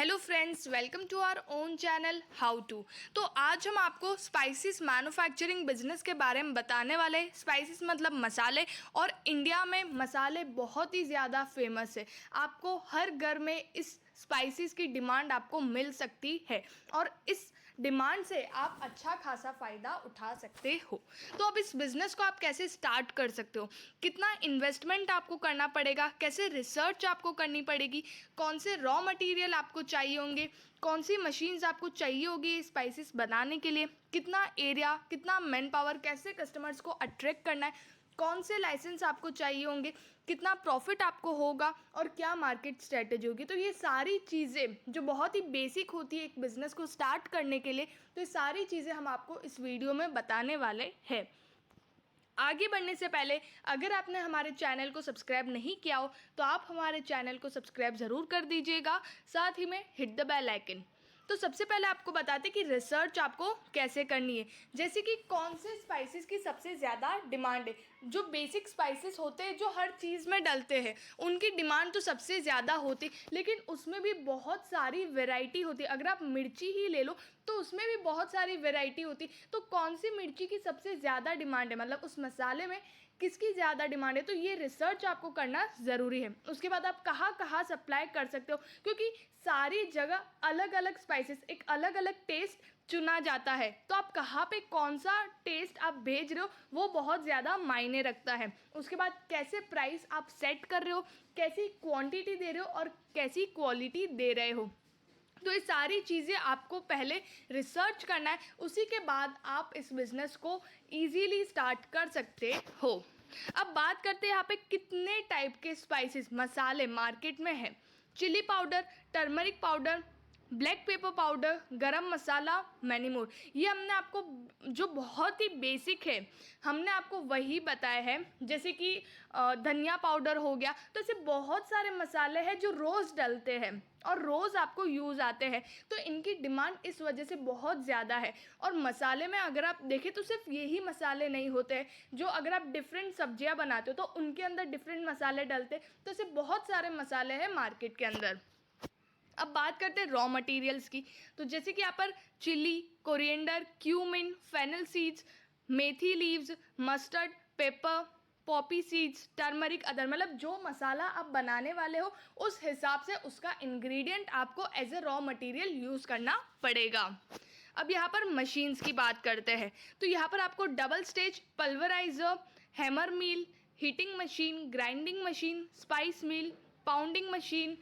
Hello friends, welcome to our own channel how to. तो आज हम आपको स्पाइसेस मैन्युफैक्चरिंग बिजनेस के बारे में बताने वाले। स्पाइसेस मतलब मसाले, और इंडिया में मसाले बहुत ही ज़्यादा फेमस है। आपको हर घर में इस स्पाइसेस की डिमांड आपको मिल सकती है, और इस डिमांड से आप अच्छा खासा फ़ायदा उठा सकते हो। तो अब इस बिज़नेस को आप कैसे स्टार्ट कर सकते हो, कितना इन्वेस्टमेंट आपको करना पड़ेगा, कैसे रिसर्च आपको करनी पड़ेगी, कौन से रॉ मटेरियल आपको चाहिए होंगे, कौन सी मशीन्स आपको चाहिए होगी स्पाइसेस बनाने के लिए, कितना एरिया, कितना मैन पावर, कैसे कस्टमर्स को अट्रैक्ट करना है, कौन से लाइसेंस आपको चाहिए होंगे, कितना प्रॉफिट आपको होगा, और क्या मार्केट स्ट्रेटेजी होगी। तो ये सारी चीज़ें जो बहुत ही बेसिक होती है एक बिज़नेस को स्टार्ट करने के लिए, तो ये सारी चीज़ें हम आपको इस वीडियो में बताने वाले हैं। आगे बढ़ने से पहले अगर आपने हमारे चैनल को सब्सक्राइब नहीं किया हो तो आप हमारे चैनल को सब्सक्राइब ज़रूर कर दीजिएगा, साथ ही में हिट द बेल आइकन। तो सबसे पहले आपको बताते कि रिसर्च आपको कैसे करनी है, जैसे कि कौन से स्पाइसेस की सबसे ज़्यादा डिमांड है। जो बेसिक स्पाइसेस होते हैं जो हर चीज़ में डलते हैं, उनकी डिमांड तो सबसे ज़्यादा होती, लेकिन उसमें भी बहुत सारी वैरायटी होती है। अगर आप मिर्ची ही ले लो तो उसमें भी बहुत सारी वैरायटी होती। तो कौन सी मिर्ची की सबसे ज़्यादा डिमांड है, मतलब उस मसाले में किसकी ज़्यादा डिमांड है, तो ये रिसर्च आपको करना ज़रूरी है। उसके बाद आप कहाँ कहाँ सप्लाई कर सकते हो, क्योंकि सारी जगह अलग अलग स्पाइसेस, एक अलग अलग टेस्ट चुना जाता है। तो आप कहाँ पे कौन सा टेस्ट आप भेज रहे हो वो बहुत ज़्यादा मायने रखता है। उसके बाद कैसे प्राइस आप सेट कर रहे हो, कैसी क्वांटिटी दे रहे हो, और कैसी क्वालिटी दे रहे हो। तो ये सारी चीज़ें आपको पहले रिसर्च करना है, उसी के बाद आप इस बिज़नेस को इजीली स्टार्ट कर सकते हो। अब बात करते हैं यहाँ पे कितने टाइप के स्पाइसेस मसाले मार्केट में हैं। Chilli powder, turmeric powder, black pepper powder, garam masala, many more. ये हमने आपको जो बहुत ही बेसिक है हमने आपको वही बताया है। जैसे कि धनिया पाउडर हो गया। तो ऐसे बहुत सारे मसाले हैं जो रोज़ डलते हैं और रोज़ आपको यूज़ आते हैं, तो इनकी डिमांड इस वजह से बहुत ज़्यादा है। और मसाले में अगर आप देखें तो सिर्फ यही मसाले नहीं होते हैं, जो अगर आप डिफरेंट सब्जियां बनाते हो तो उनके अंदर डिफरेंट मसाले डलते हैं। तो ऐसे बहुत सारे मसाले हैं मार्केट के अंदर। अब बात करते हैं रॉ मटेरियल्स की। तो जैसे कि यहाँ पर chilli, coriander, cumin, fennel seeds, methi leaves, mustard, pepper, poppy seeds, turmeric, other, मतलब जो मसाला आप बनाने वाले हो उस हिसाब से उसका इंग्रेडिएंट आपको as a raw material use करना पड़ेगा। अब यहाँ पर मशीन्स की बात करते हैं। तो यहाँ पर आपको double stage, pulveriser, hammer mill, heating machine, grinding machine, spice mill, pounding machine,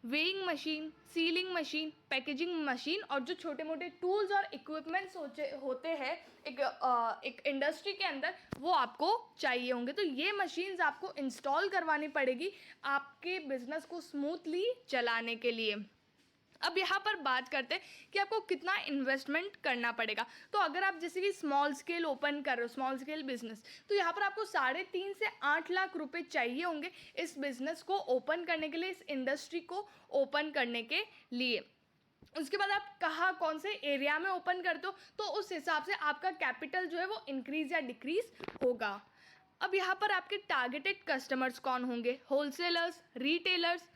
weighing machine, sealing machine, packaging machine, और जो छोटे मोटे टूल्स और इक्विपमेंट्स होते हैं एक इंडस्ट्री के अंदर, वो आपको चाहिए होंगे। तो ये मशीन्स आपको इंस्टॉल करवानी पड़ेगी आपके बिजनेस को स्मूथली चलाने के लिए। अब यहाँ पर बात करते हैं कि आपको कितना इन्वेस्टमेंट करना पड़ेगा। तो अगर आप जैसे कि स्मॉल स्केल ओपन कर रहे हो, स्मॉल स्केल बिजनेस, तो यहाँ पर आपको 3.5 से 8 लाख रुपए चाहिए होंगे इस बिज़नेस को ओपन करने के लिए, इस इंडस्ट्री को ओपन करने के लिए। उसके बाद आप कहाँ कौन से एरिया में ओपन करते हो, तो उस हिसाब से आपका कैपिटल जो है वो इंक्रीज या डिक्रीज होगा। अब यहाँ पर आपके टारगेटेड कस्टमर्स कौन होंगे, होलसेलर्स, रिटेलर्स।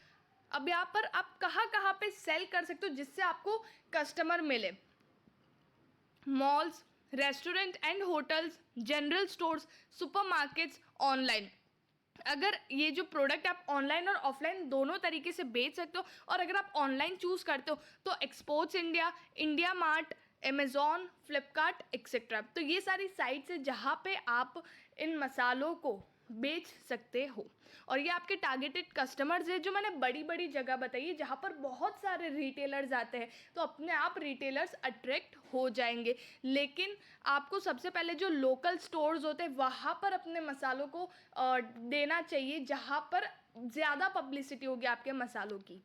अब यहाँ पर आप कहाँ कहाँ पे सेल कर सकते हो जिससे आपको कस्टमर मिले, malls, restaurant and hotels, general stores, supermarkets, online. अगर ये जो प्रोडक्ट आप ऑनलाइन और ऑफलाइन दोनों तरीके से बेच सकते हो, और अगर आप ऑनलाइन चूज़ करते हो तो exports India, India mart, Amazon, Flipkart etcetera. तो ये सारी साइट्स है जहाँ पे आप इन मसालों को बेच सकते हो। और ये आपके टारगेटेड कस्टमर्स है जो मैंने बड़ी बड़ी जगह बताई है जहाँ पर बहुत सारे रिटेलर्स आते हैं, तो अपने आप रिटेलर्स अट्रैक्ट हो जाएंगे। लेकिन आपको सबसे पहले जो लोकल स्टोर्स होते हैं वहाँ पर अपने मसालों को देना चाहिए, जहाँ पर ज़्यादा पब्लिसिटी होगी आपके मसालों की।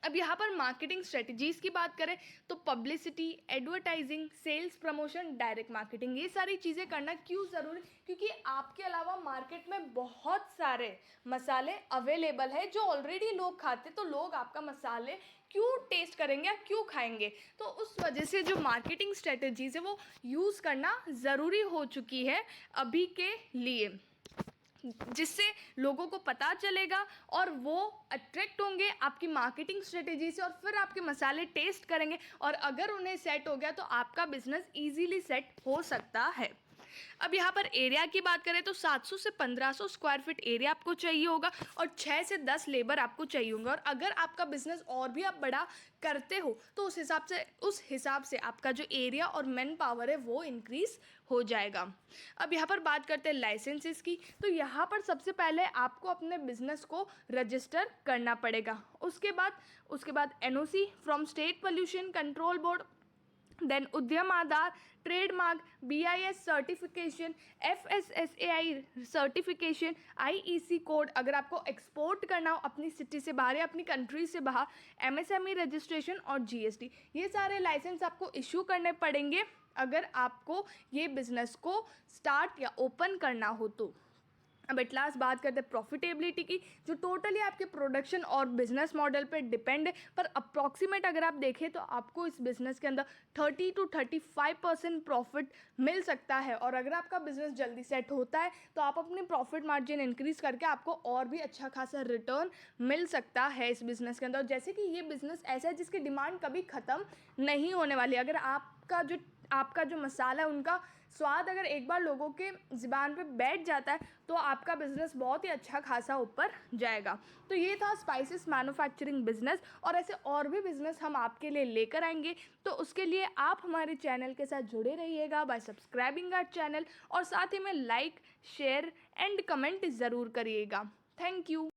अब यहाँ पर मार्केटिंग स्ट्रेटजीज़ की बात करें तो publicity, advertising, sales promotion, direct marketing, ये सारी चीज़ें करना क्यों ज़रूरी, क्योंकि आपके अलावा मार्केट में बहुत सारे मसाले अवेलेबल है जो ऑलरेडी लोग खाते, तो लोग आपका मसाले क्यों टेस्ट करेंगे या क्यों खाएंगे। तो उस वजह से जो मार्केटिंग स्ट्रेटजीज़ है वो यूज़ करना ज़रूरी हो चुकी है अभी के लिए। जिससे लोगों को पता चलेगा और वो अट्रैक्ट होंगे आपकी मार्केटिंग स्ट्रेटेजी से, और फिर आपके मसाले टेस्ट करेंगे, और अगर उन्हें सेट हो गया तो आपका बिजनेस इजीली सेट हो सकता है। अब यहाँ पर एरिया की बात करें तो 700 से 1500 स्क्वायर फीट एरिया आपको चाहिए होगा, और 6 से 10 लेबर आपको चाहिए होंगे। और अगर आपका बिजनेस और भी आप बड़ा करते हो तो उस हिसाब से आपका जो एरिया और मैन पावर है वो इंक्रीज हो जाएगा। अब यहाँ पर बात करते हैं लाइसेंसेस की, तो यहाँ पर सबसे पहले आपको अपने बिजनेस को रजिस्टर करना पड़ेगा। उसके बाद NOC from state pollution control board, then Udyam Aadhaar, trademark, BIS certification, FSSAI certification, IEC code अगर आपको एक्सपोर्ट करना हो अपनी सिटी से बाहर या अपनी कंट्री से बाहर, एमएसएमई रजिस्ट्रेशन और जीएसटी, ये सारे लाइसेंस आपको इशू करने पड़ेंगे अगर आपको ये बिजनेस को स्टार्ट या ओपन करना हो तो। अब एट लास्ट बात करते हैं प्रॉफिटेबिलिटी की, जो टोटली आपके प्रोडक्शन और बिजनेस मॉडल पे डिपेंड है, पर अप्रॉक्सीमेट अगर आप देखें तो आपको इस बिज़नेस के अंदर 30 to 35% प्रॉफिट मिल सकता है। और अगर आपका बिजनेस जल्दी सेट होता है तो आप अपनी प्रॉफिट मार्जिन इंक्रीज़ करके आपको और भी अच्छा खासा रिटर्न मिल सकता है इस बिज़नेस के अंदर। जैसे कि ये बिज़नेस ऐसा है जिसकी डिमांड कभी ख़त्म नहीं होने वाली। अगर आपका जो मसाला है उनका स्वाद अगर एक बार लोगों के ज़ुबान पे बैठ जाता है तो आपका बिज़नेस बहुत ही अच्छा खासा ऊपर जाएगा। तो ये था स्पाइसेस मैन्युफैक्चरिंग बिज़नेस, और ऐसे और भी बिज़नेस हम आपके लिए लेकर आएंगे। तो उसके लिए आप हमारे चैनल के साथ जुड़े रहिएगा बाय सब्सक्राइबिंग आवर चैनल, और साथ ही में लाइक, शेयर एंड कमेंट ज़रूर करिएगा। Thank you.